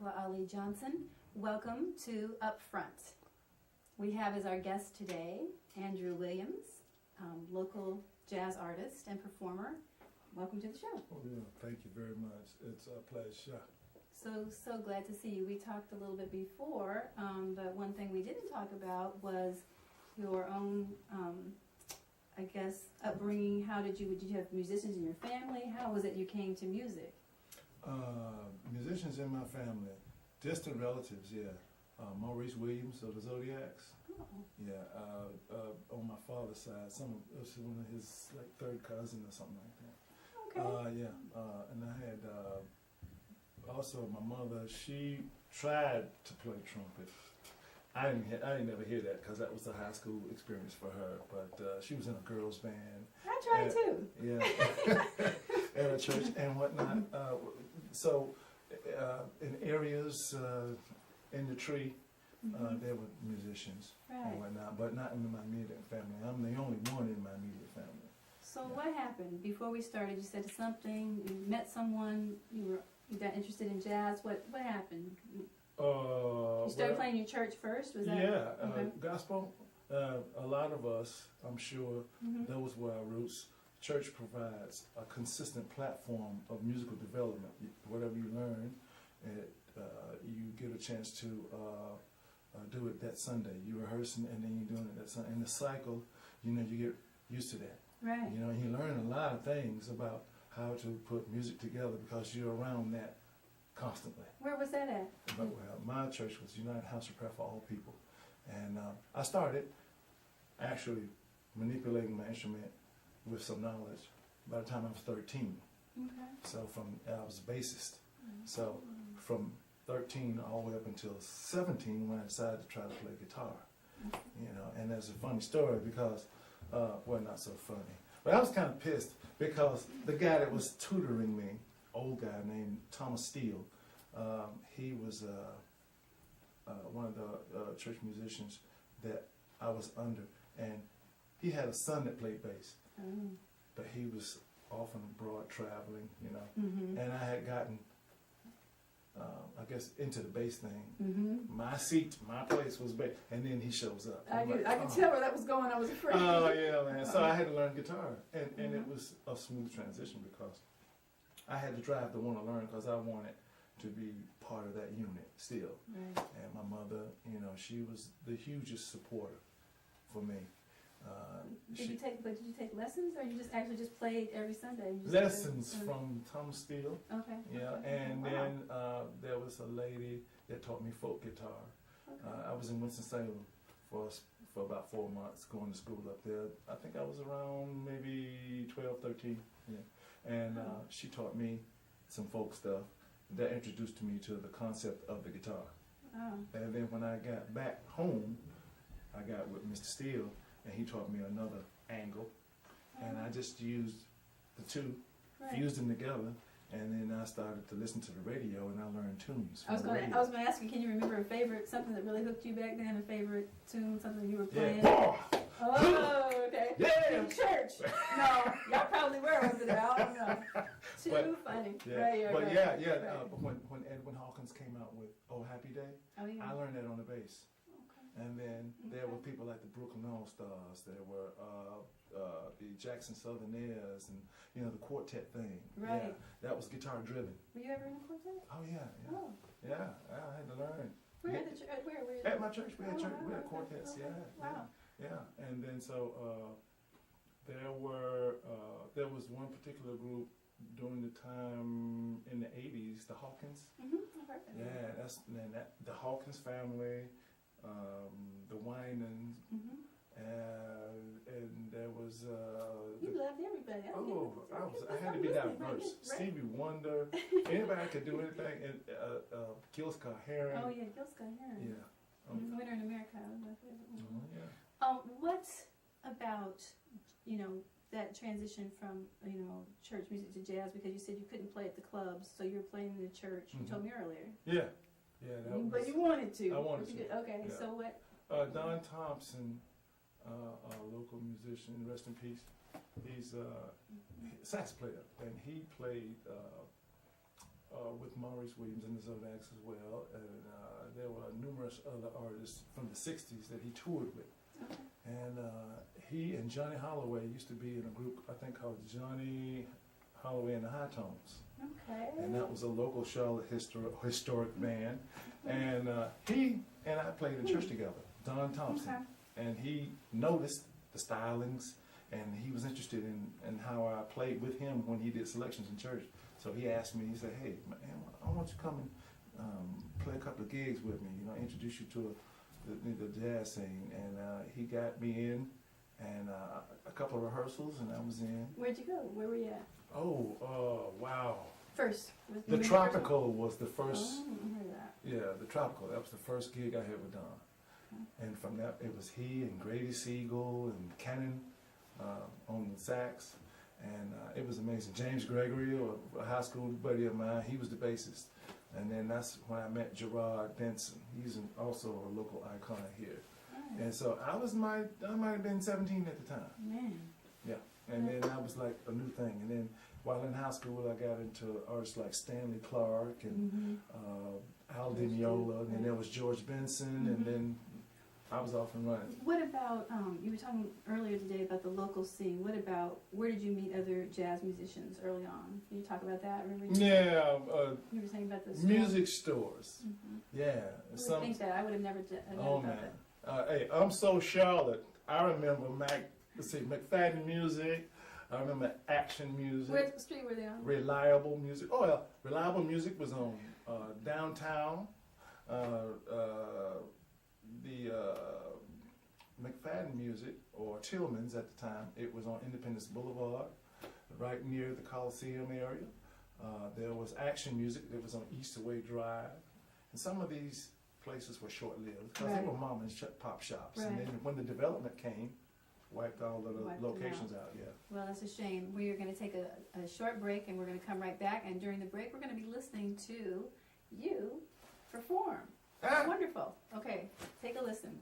Tekla Ali Johnson. Welcome to UPFront. We have as our guest today Andrew Williams, local jazz artist and performer. Welcome to the show. Oh yeah, thank you very much. It's a pleasure. So glad to see you. We talked a little bit before, but one thing we didn't talk about was your own, I guess, upbringing. Did you have musicians in your family? How was it you came to music? Musicians in my family, distant relatives, yeah. Maurice Williams of the Zodiacs. Oh. Yeah, on my father's side, it was one of his like third cousin or something like that. Okay. Yeah, and I had also my mother. She tried to play trumpet. I didn't never hear that because that was a high school experience for her. But she was in a girls' band. I tried too. Yeah, at a church and whatnot. So in areas in the tree, there were musicians and whatnot, but not in my immediate family. I'm the only one in my immediate family. So what happened before we started? You said something. You met someone. You got interested in jazz. What happened? You started playing your church first? Was that? Yeah, okay. Gospel. A lot of us, I'm sure, those were our roots. Church provides a consistent platform of musical development. Whatever you learn, you get a chance to do it that Sunday. You rehearsing and then you're doing it that Sunday. And the cycle, you get used to that. Right. You learn a lot of things about how to put music together because you're around that constantly. Where was that at? Well, my church was United House of Prayer for All People. And I started actually manipulating my instrument with some knowledge by the time I was 13. Okay. So I was a bassist. So from 13 all the way up until 17 when I decided to try to play guitar. And there's a funny story because, not so funny, but I was kind of pissed because the guy that was tutoring me, old guy named Thomas Steele, he was one of the church musicians that I was under, and he had a son that played bass, but he was often abroad traveling, and I had gotten, I guess, into the bass thing. My seat, my place was bass, and then he shows up. I could tell where that was going. I was afraid. Oh yeah, man. So I had to learn guitar, and it was a smooth transition because I had the drive to want to learn because I wanted to be part of that unit still. Right. And my mother, she was the hugest supporter for me. Did you take lessons, or you just actually just played every Sunday? Lessons from Thomas Steele. Okay. Yeah, and then there was a lady that taught me folk guitar. Okay. I was in Winston-Salem for about 4 months going to school up there. I think I was around maybe 12, 13. Yeah. And she taught me some folk stuff that introduced me to the concept of the guitar. Oh. And then when I got back home, I got with Mr. Steele, and he taught me another angle. And I just used the two, fused them together, and then I started to listen to the radio, and I learned tunes. I was going to ask you, can you remember a favorite, something that really hooked you back then, a favorite tune, something you were playing? Yeah. Oh, okay. Yeah. In church. No, y'all probably were over there. I don't know. Too funny. Yeah. Right. But when Edwin Hawkins came out with "Oh Happy Day," I learned that on the bass. Okay. And then there were people like the Brooklyn All-Stars. There were the Jackson Southerners, and the quartet thing. Right. Yeah, that was guitar driven. Were you ever in a quartet? Oh yeah. Oh. Yeah, I had to learn. Where at the church? Where? At my church, we had quartets. Okay. Yeah. Wow. Yeah, and then so there was one particular group during the time in the 80s, the Hawkins. I've heard that. Yeah, the Hawkins family, the Winans, and there was. You loved everybody. I had to be diverse. Right. Stevie Wonder, anybody could do anything, and Gil Scott-Heron. Oh yeah, Gil Scott-Heron. Yeah. Winter in America. That was my favorite one. Yeah. What about that transition from church music to jazz? Because you said you couldn't play at the clubs, so you were playing in the church. You told me earlier. Yeah. But you wanted to. I wanted to. Okay. Yeah. So what? Don Thompson, a local musician, rest in peace. He's a sax player, and he played with Maurice Williams and the Zodiacs as well, and there were numerous other artists from the '60s that he toured with. Okay. And he and Johnny Holloway used to be in a group I think called Johnny Holloway and the High Tones. Okay. And that was a local Charlotte historic band. And he and I played in church together, Don Thompson. Okay. And he noticed the stylings, and he was interested in how I played with him when he did selections in church. So he asked me, he said, hey, man, I want you to come and play a couple of gigs with me, you know, introduce you to the jazz scene. And he got me in, and a couple of rehearsals, and I was in. Where'd you go? Where were you at? Oh, wow. First. The Tropical was the first. Oh, I heard that. Yeah, the Tropical. That was the first gig I had with Don. Okay. And from that, it was he and Grady Siegel and Cannon on the sax. And it was amazing. James Gregory, a high school buddy of mine, he was the bassist. And then that's when I met Gerard Benson. He's also a local icon here. Right. And so I might have been 17 at the time. Man. Yeah. And then that was like a new thing. And then while in high school, I got into artists like Stanley Clark and Al Di Meola, and then there was George Benson, and then I was off and running. What about, you were talking earlier today about the local scene. What about, where did you meet other jazz musicians early on? Can you talk about that? Remember you were saying about the music stores. Yeah. I would think that. I would have never known Oh, about man. that. Hey, I'm so Charlotte. I remember McFadden Music. I remember Action Music. What street were they on? Reliable Music. Oh, yeah. Reliable Music was on downtown. The McFadden Music, or Tillman's at the time, it was on Independence Boulevard, right near the Coliseum area. There was Action Music that was on Easterway Drive. And some of these places were short-lived because they were mom and pop shops. Right. And then when the development came, wiped all the Wiped locations out. Yeah. Well, that's a shame. We are going to take a short break, and we're going to come right back. And during the break, we're going to be listening to you perform. Wonderful. Okay, take a listen.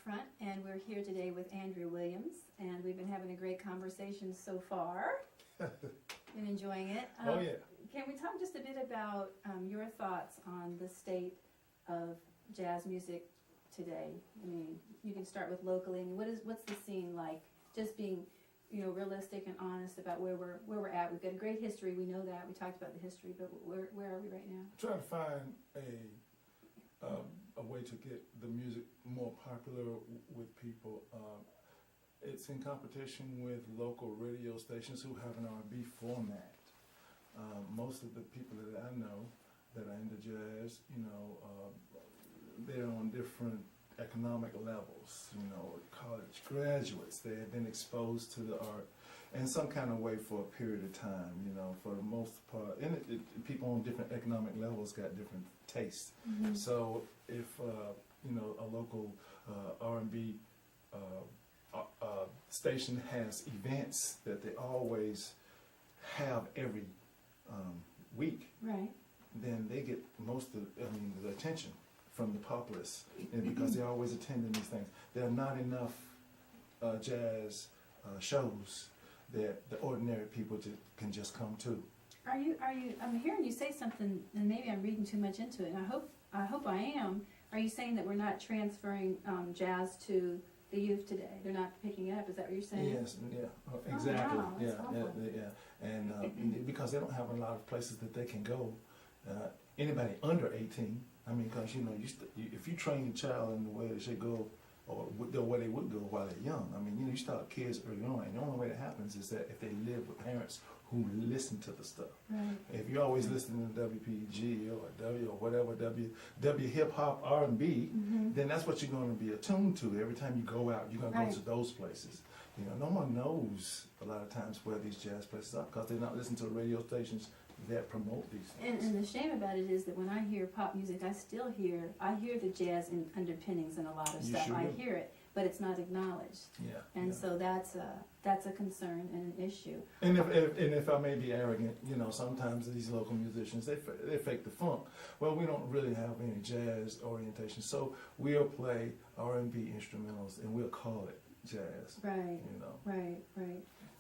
UPFront, and we're here today with Andrew Williams, and we've been having a great conversation so far. Been enjoying it. Oh yeah. Can we talk just a bit about your thoughts on the state of jazz music today? I mean, you can start with locally. I mean, what's the scene like? Just being, realistic and honest about where we're at. We've got a great history. We know that. We talked about the history, but where are we right now? Trying to find a way to get the music more popular with people. It's in competition with local radio stations who have an R&B format. Most of the people that I know that are into jazz, they're on different economic levels, college graduates. They have been exposed to the art in some kind of way for a period of time, for the most part. And people on different economic levels got different tastes. Mm-hmm. So if, a local R&B station has events that they always have every week, right, then they get most of, the attention from the populace, and because they're always attending these things. There are not enough jazz shows that the ordinary people can just come to. Are you? I'm hearing you say something, and maybe I'm reading too much into it. And I hope I am. Are you saying that we're not transferring jazz to the youth today? They're not picking it up. Is that what you're saying? Yes, yeah, exactly. Oh, wow, that's awful. Yeah, and because they don't have a lot of places that they can go. Anybody under 18, because if you train your child in the way they should go, or the way they would go while they're young, you start kids early on, and the only way that happens is that if they live with parents who listen to the stuff. Right. If you're always listening to WPG or W or whatever, W hip hop R&B, mm-hmm. then that's what you're going to be attuned to. Every time you go out, you're going to right. go to those places. No one knows a lot of times where these jazz places are because they're not listening to the radio stations that promote these things. And the shame about it is that when I hear pop music, I hear the jazz in underpinnings and a lot of You stuff. sure I do. hear it, but it's not acknowledged. Yeah. And yeah. so that's a concern and an issue. And if I may be arrogant, sometimes these local musicians, they fake the funk. Well, we don't really have any jazz orientation, so we'll play R&B instrumentals and we'll call it jazz. Right. Right.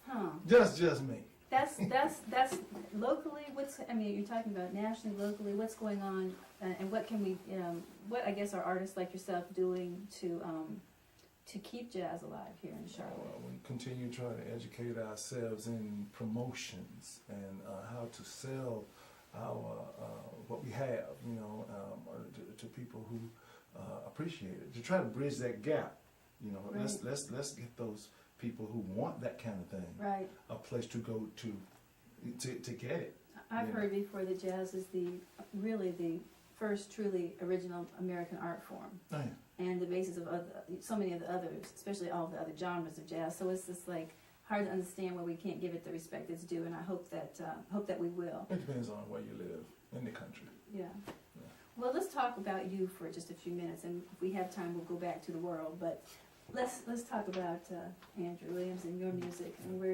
Huh. Just me. That's locally. You're talking about nationally, locally. What's going on, and what can we, what I guess are artists like yourself doing to keep jazz alive here in Charlotte? Well, we continue trying to educate ourselves in promotions and how to sell our what we have, to people who appreciate it. To try to bridge that gap, Right. let's get those people who want that kind of thing Right. a place to go to get it. I've heard before that jazz is really the first truly original American art form, Oh, yeah. and the basis of so many of the others, especially all the other genres of jazz. So it's just like hard to understand why we can't give it the respect it's due, and I hope that we will. It depends on where you live in the country. Yeah. Well, let's talk about you for just a few minutes, and if we have time, we'll go back to the world. But let's talk about Andrew Williams and your music and where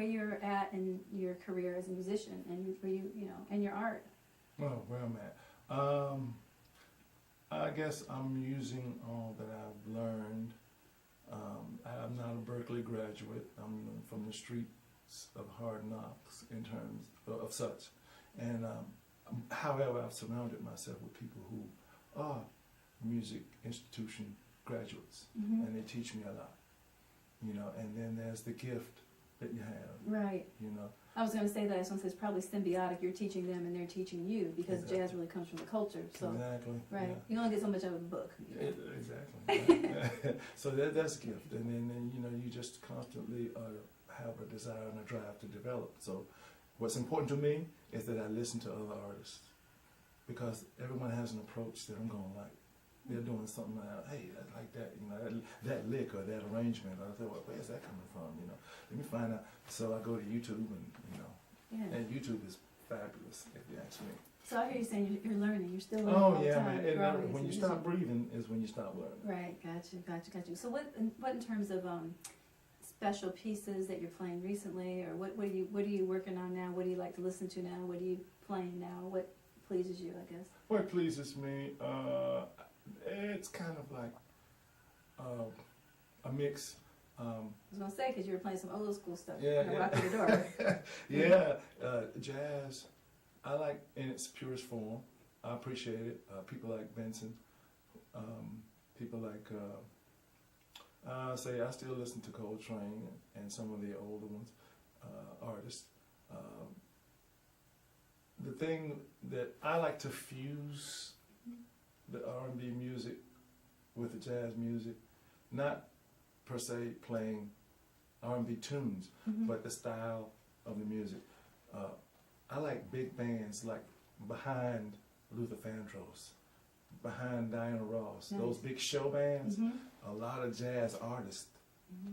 you're at in your career as a musician and and your art. Well, where I'm at, I guess I'm using all that I've learned. I'm not a Berkeley graduate. I'm from the streets of hard knocks in terms of such, and however, I've surrounded myself with people who are music institution graduates, Mm-hmm. and they teach me a lot, and then there's the gift that you have, Right. I was going to say that. I was going to say it's probably symbiotic. You're teaching them and they're teaching you because Exactly. jazz really comes from the culture. So exactly. right, Yeah. you only get so much out of a book. Exactly. So that's a gift, and then you just constantly have a desire and a drive to develop. So what's important to me is that I listen to other artists because everyone has an approach that I'm going to like. They're doing something like, hey, I like that, that lick or that arrangement. I say, well, where's that coming from? Let me find out. So I go to YouTube and Yeah. and YouTube is fabulous if you ask me. So I hear you saying you're learning. You're still learning Oh all yeah, the time. man. And growing when as a you stop musician. breathing is when you stop learning. Right. Got you. So what in terms of special pieces that you're playing recently, or what are you working on now? What do you like to listen to now? What are you playing now? What pleases you, I guess? What pleases me, it's kind of like a mix. I was gonna say because you were playing some old school stuff. Yeah, you know, Rock the Door. Yeah, jazz. I like in its purest form. I appreciate it. People like Benson. People like. I still listen to Coltrane and some of the older ones, artists. The thing that I like to fuse the R&B music with the jazz music, not per se playing R&B tunes, but the style of the music. I like big bands like behind Luther Vandross, behind Diana Ross, those big show bands. A lot of jazz artists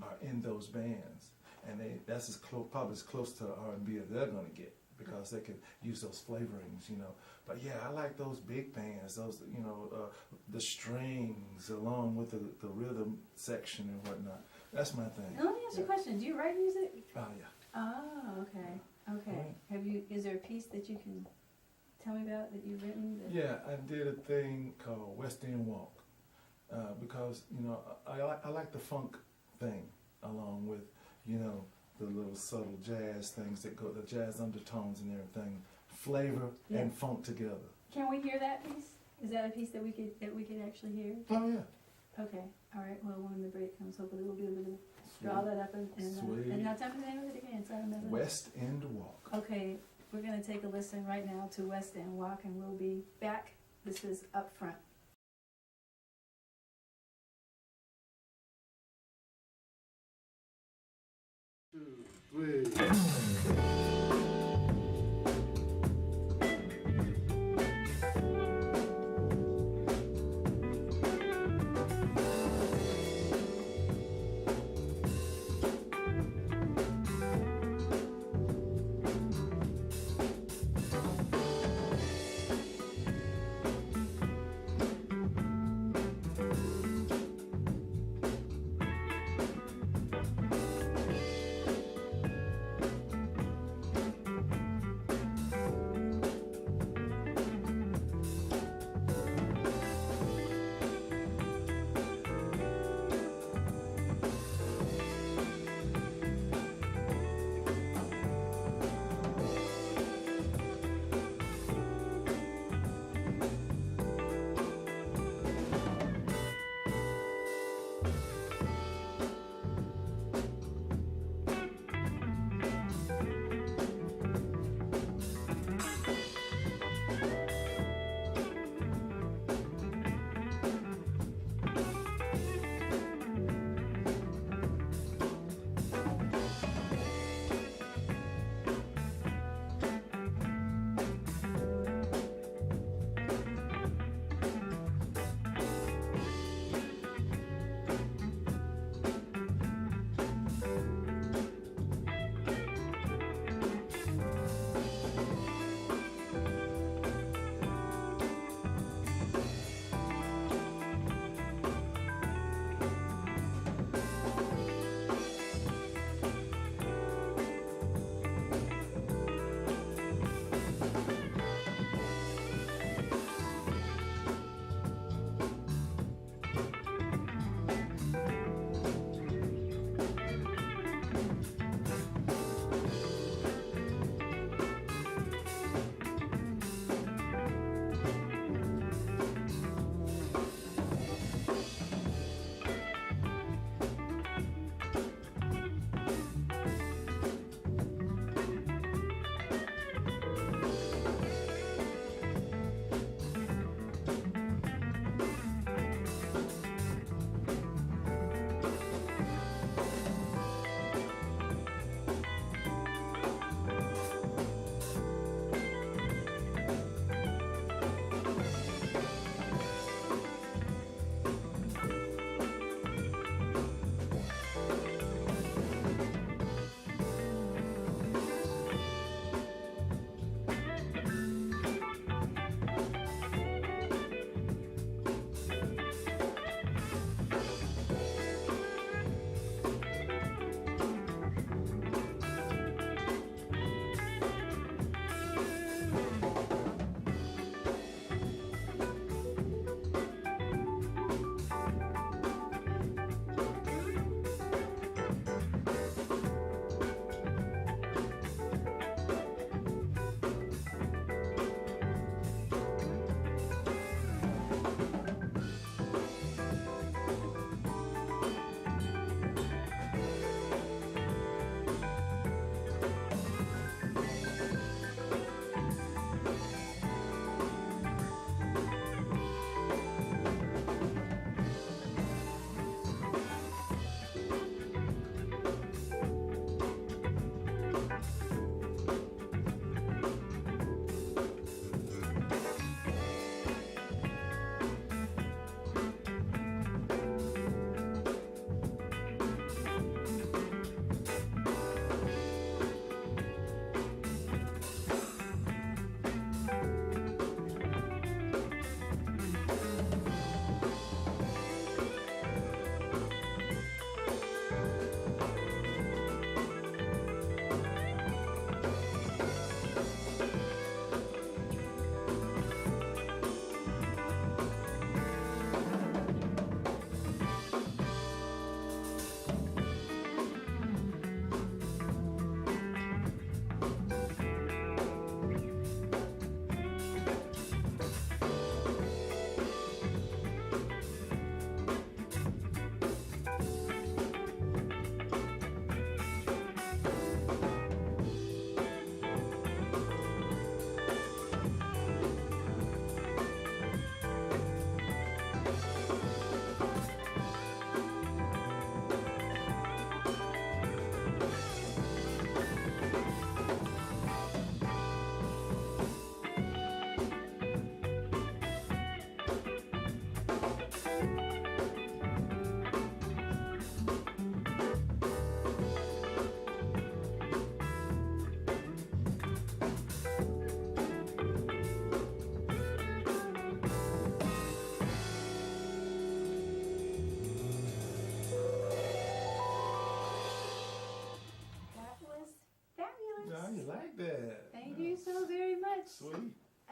are in those bands, and that's as close, probably as close to R&B as they're going to get, because they can use those flavorings, you know. But yeah, I like those big bands, those, you know, the strings along with the rhythm section and whatnot. That's my thing. Now, let me ask you a question. Do you write music? Oh yeah. Oh, okay. Okay. Right. Have you? Is there a piece that you can tell me about that you've written? Yeah, I did a thing called West End Walk, because, you know, I like the funk thing along with, you know, the little subtle jazz things that go, the jazz undertones and everything, flavor and funk together. Can we hear that piece? Is that a piece that we could actually hear? Oh yeah. Okay. All right. Well, when the break comes, hopefully we'll be able to draw that up and now tell me the name of it again. So I remember. West End Walk. Okay. We're gonna take a listen right now to West End Walk, and we'll be back. This is Up Front. Two, three.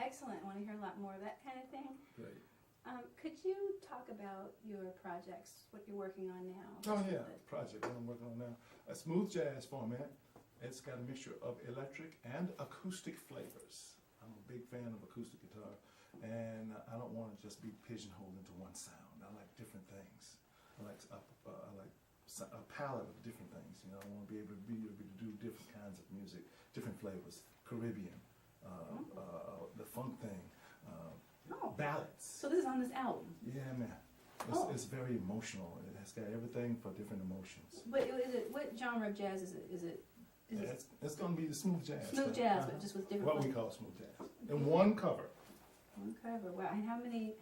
excellent. I want to hear a lot more of that kind of thing. Great. Could you talk about your projects, what you're working on now? Oh yeah, project that I'm working on now. A smooth jazz format. It's got a mixture of electric and acoustic flavors. I'm a big fan of acoustic guitar, and I don't want to just be pigeonholed into one sound. I like different things. I like a palette of different things. You know, I want to be able to do different kinds of music, different flavors, Caribbean, the funk thing, ballads. So this is on this album? Yeah, man. It's very emotional. It has got everything for different emotions. But what genre of jazz is it? It's going to be the smooth jazz. Smooth jazz, but just with different. What we call smooth jazz. And one cover. One cover. Wow. And how many?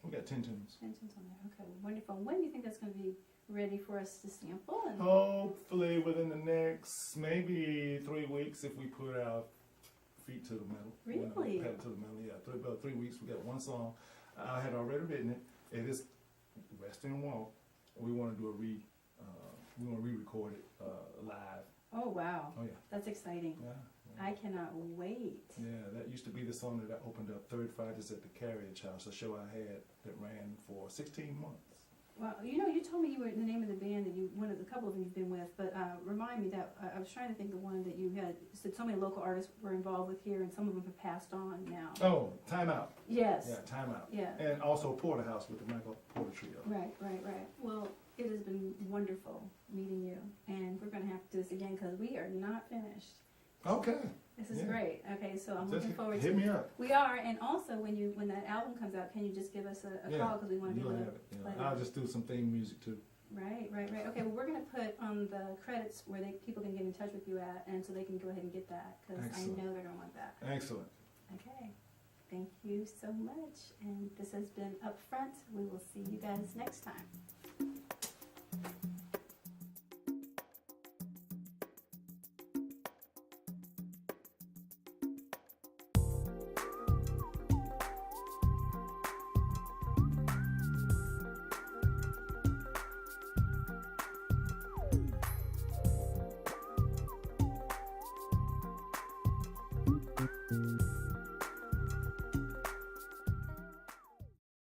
We got 10 tunes. 10 tunes on there. Okay, wonderful. When do you think that's going to be ready for us to sample? And hopefully within the next maybe 3 weeks if we put our feet to the metal. Really? Pedal to the metal. Yeah. About 3 weeks. We got one song. I had already written it. It is Western Walk. We want to do we want to re-record it live. Oh wow! Oh yeah, that's exciting. Yeah. I cannot wait. Yeah, that used to be the song that I opened up Third Fridays at the Carriage House, a show I had that ran for 16 months. Well, you told me you were in the name of the band that one of the couple of them you've been with, but remind me that I was trying to think of one that you had said so many local artists were involved with here, and some of them have passed on now. Oh, Time Out. Yes. Yeah, Time Out. Yeah. And also Porterhouse with the Michael Porter Trio. Right. Well, it has been wonderful meeting you, and we're going to have to do this again because we are not finished. Okay. This is great. Okay, so I'm looking forward to hit me up. We are, and also when that album comes out, can you just give us a call because we want to be able to play it. I'll just do some theme music too. Right. Okay, well we're going to put on the credits where people can get in touch with you at, and so they can go ahead and get that because I know they're going to want that. Excellent. Okay, thank you so much, and this has been Upfront. We will see you guys next time.